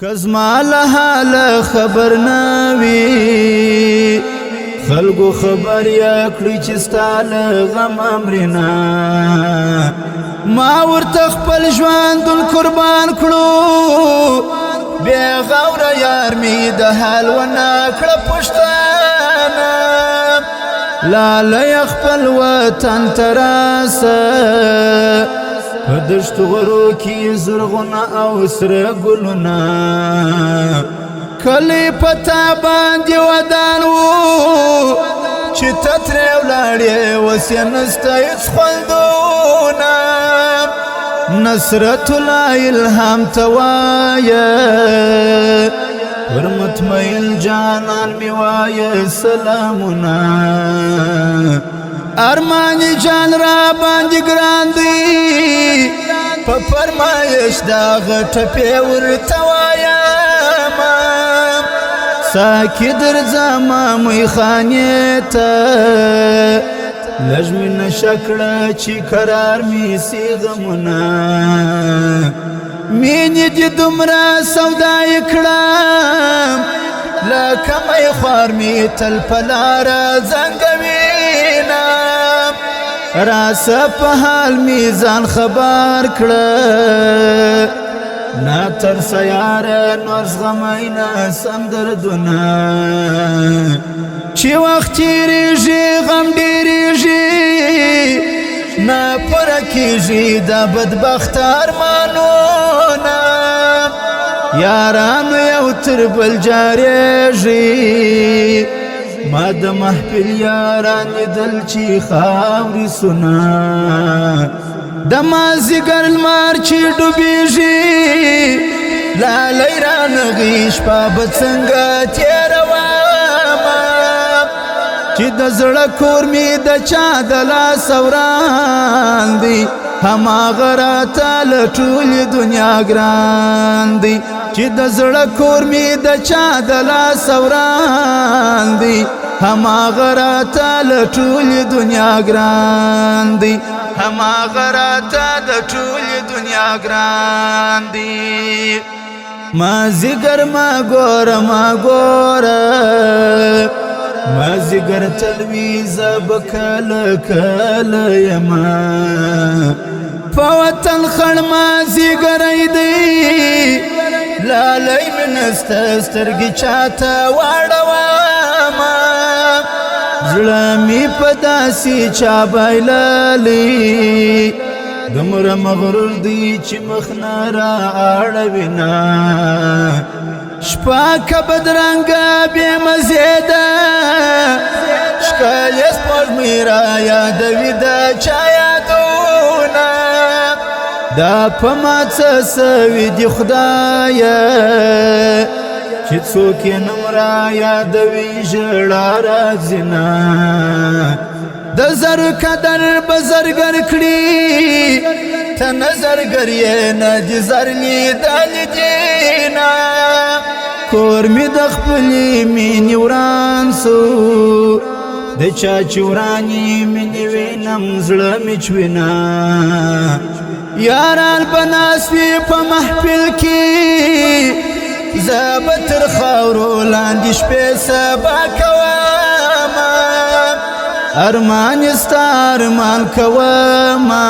کزما له حال خبر نوي خلقو خبر یا کړی چې ستا له غم امرنا ما ورته خپل ژوند قربان کړو بیا غوره یار می د حال ونه کړه پښتانه لاله خپل وطن تراسه په دشت غرو کې زرغونه او سره ګلونه کلی پتا باندې ودان وو چې تترې ولاړې اوس یې نسته هېڅ خوندونه نصرت الله الهام ته وایه ور مطمئن جانان می وایه سلامونه ارمان جان را باندې ګران دی په فرمایش دا غټه ورته وایم ساکي درځم میخانې ته لږ مې نشه کړه چې قرار مې سي غمونه مینې دې دومره سودا یې کړم لکه می خوار مې تل په لاره زنګوینه راسه په حال میزان خبر کړه نا ترسه یاره نور زغمینا سم دردونه چې وخت تېرېږي غم ډېرېږي نه پوره کېږي دا بدبخته ارمانونه یارانو یو تر بل جارېږي ما د محفل یاران لیدل چې خاورې سونه د مازدیګر لمر چې ډوبېږي لالی رانغي شپه به څنګه تېرومه چې د زړه کور مې د چا د لاس وران دی هماغه راته له ټولې دنیا ګران دی چې د زړه کور مې د چا د لاس وران دی هماغه راته له ټولې دنیا ګران دی هماغه راته د ټولې دنیا ګران دی مازدیګر ما ګوره مازدیګر تلویزه به کله کله یمه په وطن خړ مازدیګری دی لالی مې نسته سترګې چاته واړومه زړه مې په داسې چا بایللی دومره مغرور دی چې مخ نه را اړوینه شپه که بدرنګه بې مزې ده ښکلې سپوږمۍ را یادوي د چا یادونه دا په ما څه سوي دي خدایه چې څوک یې نوم را یادوي ژړا راځي نه د زر قدر به زرګر کړي ته نه زرګر یې نه دي زر لیدلي دي نه کور مې د خپلې مینې وران سو د چا چې ورانې مینې وینم زړه مې چوینه یاران به ناست وي په محفل کې زه به تر خاورو لاندې شپې سبا کومه ارمان ستا ارمان کومه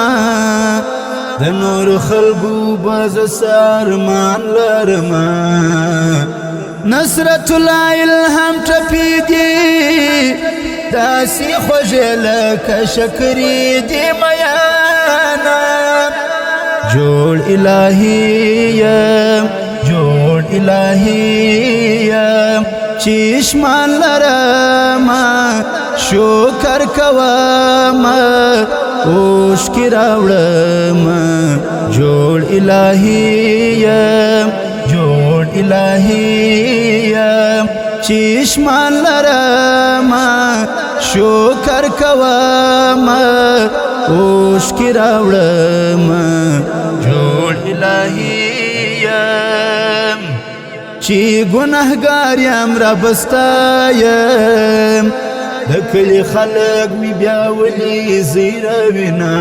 د نور خلقو به زه ارمان لرمه نصرت الله الهام ټپي دي داسې خوږې لکه شکرې دي میانه جوړ الهي یم جوړ الهي یم چې شمان لرمه شکر کومه اوښکې راوړمه جوړ الهي یم جوړ الهي یم چې شمان لرمه شکر کومه اوښکې راوړمه جوړ الهي یم چې ګناهګار یم رب ستایم د کلي خلک مې بیا ولې زیروینه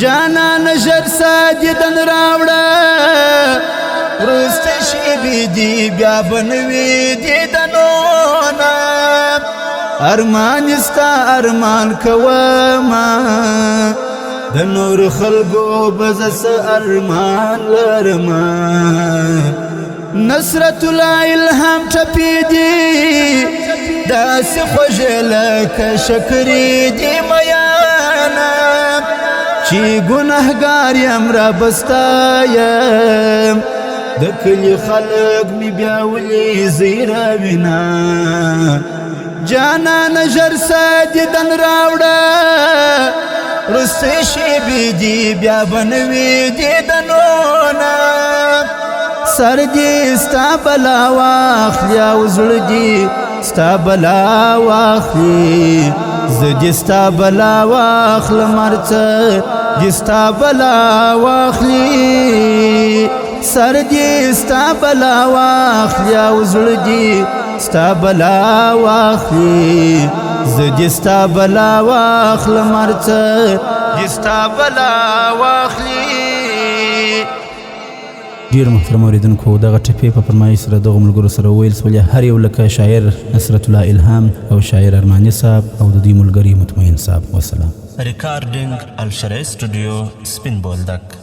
جانان ژر ساجدن راوړه وروسته شېبې دي بیا به نه وي دیدنونه ارمان ستا ارمان کومه د نور خلکو به زه څه ارمان لرمه نصرت الله الهام ټپې دي داسې خوږې لکه شکرې دي میانه چې ګنهګار یم ربه ستا یم د کلي خلک مې بیا ولې زیره وینه جانانه ژر څه دیدن راوړه وروستۍ شېبې دي بیا به نه وي دیدنونه سر دې ستا بلا واخلي او زړه دې ستا بلا واخلي زه دې ستا بلا واخلم هر څه دې ستا بلا واخلي سر دې ستا بلا واخلي او زړه دې ستا بلا واخلي زه دې ستا بلا واخلم هر څه دې ستا بلا واخلي ډیر محترم اوریدونکو دغه ټپې په فرمایش سره دغو ملګرو سره وویل سولې هر یو لکه شاعر نصرت الله الهام او شاعر ارماني صاحب او د دوی ملګري مطمئن صاحب وسلام ریکارډینګ الشرعي سټوډیو سپین بولدک